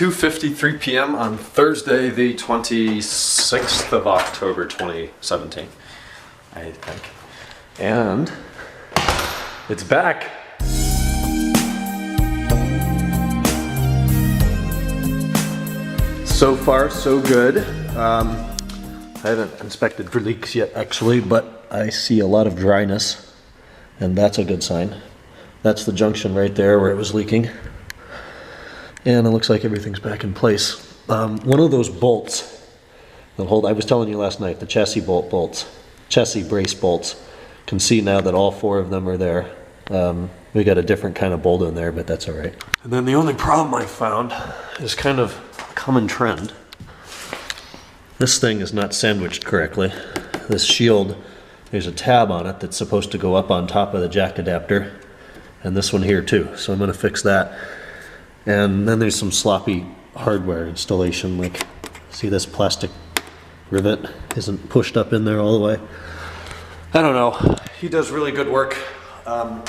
2:53 p.m. on Thursday, the 26th of October, 2017, I think. And it's back. So far, so good. I haven't inspected for leaks yet, actually, but I see a lot of dryness, and that's a good sign. That's the junction right there where it was leaking. And it looks like everything's back in place. One of those bolts that hold, I was telling you last night, the chassis brace bolts, can see now that all four of them are there. We got a different kind of bolt in there, but that's all right. And then the only problem I found is kind of a common trend. This thing is not sandwiched correctly. This shield, there's a tab on it that's supposed to go up on top of the jack adapter, and this one here too. So I'm gonna fix that. And then there's some sloppy hardware installation, like, see this plastic rivet isn't pushed up in there all the way. I don't know. He does really good work.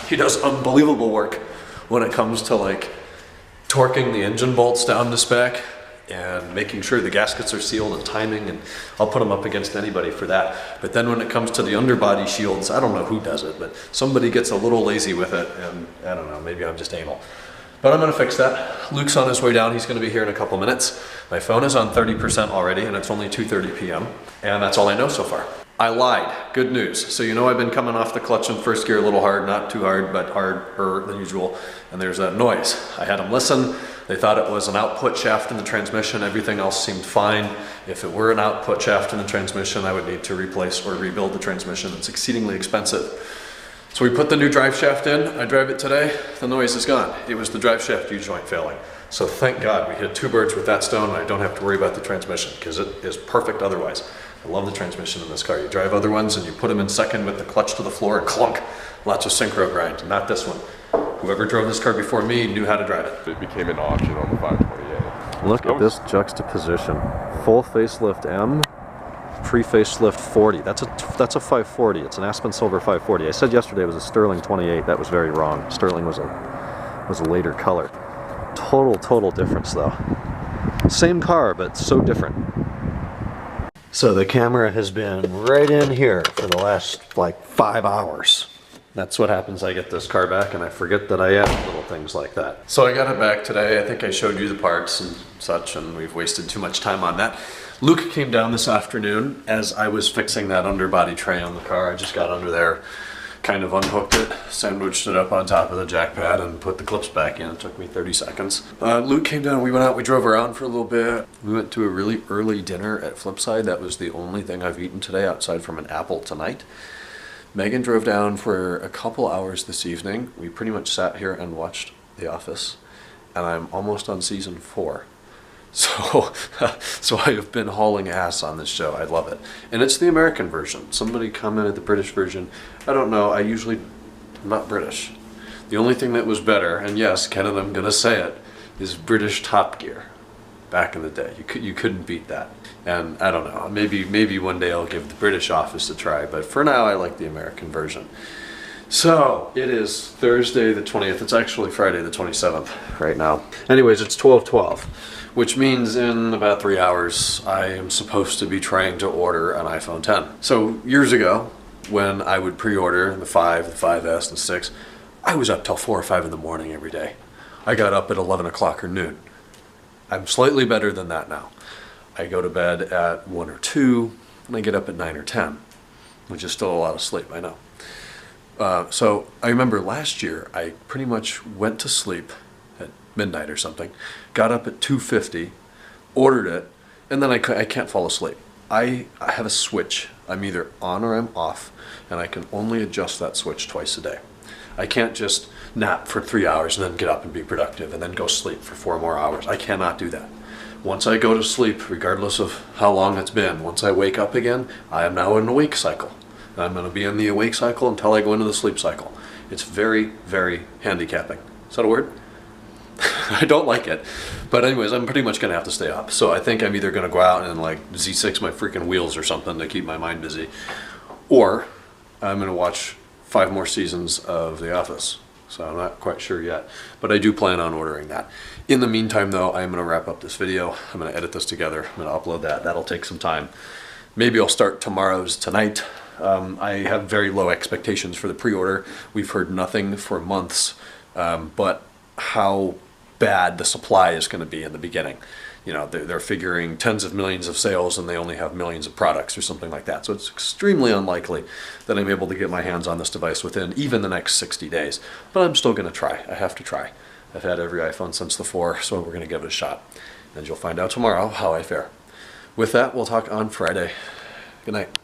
He does unbelievable work when it comes to like torquing the engine bolts down to spec and making sure the gaskets are sealed and timing, and I'll put him up against anybody for that. But then when it comes to the underbody shields, I don't know who does it, but somebody gets a little lazy with it, and I don't know, maybe I'm just anal. But I'm gonna fix that. Luke's on his way down. He's gonna be here in a couple minutes. My phone is on 30% already, and it's only 2:30 p.m. And that's all I know so far. I lied, good news. So you know I've been coming off the clutch in first gear a little hard, not too hard, but harder than usual. And there's that noise. I had them listen. They thought it was an output shaft in the transmission. Everything else seemed fine. If it were an output shaft in the transmission, I would need to replace or rebuild the transmission. It's exceedingly expensive. So we put the new drive shaft in. I drive it today. The noise is gone. It was the drive shaft U-joint failing. So thank God we hit two birds with that stone, and I don't have to worry about the transmission because it is perfect otherwise. I love the transmission in this car. You drive other ones and you put them in second with the clutch to the floor and clunk. Lots of synchro grind. Not this one. Whoever drove this car before me knew how to drive it. It became an option on the 528. Look at this juxtaposition. Full facelift M. Pre-facelift 40. That's a 540. It's an Aspen Silver 540. I said yesterday it was a Sterling 28. That was very wrong. Sterling was a later color. Total difference though. Same car, but so different. So the camera has been right in here for the last like 5 hours. That's what happens. I get this car back and I forget that I add little things like that. So I got it back today. I think I showed you the parts and such, and we've wasted too much time on that. Luke came down this afternoon as I was fixing that underbody tray on the car. I just got under there, kind of unhooked it, sandwiched it up on top of the jack pad, and put the clips back in. It took me 30 seconds. Luke came down, we went out, we drove around for a little bit. We went to a really early dinner at Flipside. That was the only thing I've eaten today outside from an apple tonight. Megan drove down for a couple hours this evening. We pretty much sat here and watched The Office, and I'm almost on season 4. So I have been hauling ass on this show. I love it. And it's the American version. Somebody commented the British version. I don't know. I'm not British. The only thing that was better, and yes, Kenneth, I'm going to say it, is British Top Gear. Back in the day. You couldn't beat that. And I don't know. Maybe one day I'll give the British Office a try. But for now, I like the American version. So it is Thursday the 20th. It's actually Friday the 27th right now. Anyways, it's 12/12. Which means in about 3 hours, I am supposed to be trying to order an iPhone 10. So years ago, when I would pre-order the 5, the 5S, and 6, I was up till 4 or 5 in the morning every day. I got up at 11 o'clock or noon. I'm slightly better than that now. I go to bed at 1 or 2, and I get up at 9 or 10, which is still a lot of sleep, I know. So I remember last year, I pretty much went to sleep at midnight or something, got up at 2:50, ordered it, and then I can't fall asleep. I have a switch. I'm either on or I'm off, and I can only adjust that switch twice a day. I can't just nap for 3 hours and then get up and be productive and then go sleep for 4 more hours. I cannot do that. Once I go to sleep, regardless of how long it's been, once I wake up again, I am now in an awake cycle. And I'm going to be in the awake cycle until I go into the sleep cycle. It's very, very handicapping. Is that a word? I don't like it. But anyways, I'm pretty much going to have to stay up. So I think I'm either going to go out and like Z6 my freaking wheels or something to keep my mind busy. Or I'm going to watch 5 more seasons of The Office. So I'm not quite sure yet, but I do plan on ordering that. In the meantime though, I'm going to wrap up this video. I'm going to edit this together. I'm going to upload that. That'll take some time. Maybe I'll start tomorrow's tonight. I have very low expectations for the pre-order. We've heard nothing for months, but how bad the supply is going to be in the beginning. You know, they're figuring tens of millions of sales and they only have millions of products or something like that. So it's extremely unlikely that I'm able to get my hands on this device within even the next 60 days. But I'm still going to try. I have to try. I've had every iPhone since the 4, so we're going to give it a shot. And you'll find out tomorrow how I fare. With that, we'll talk on Friday. Good night.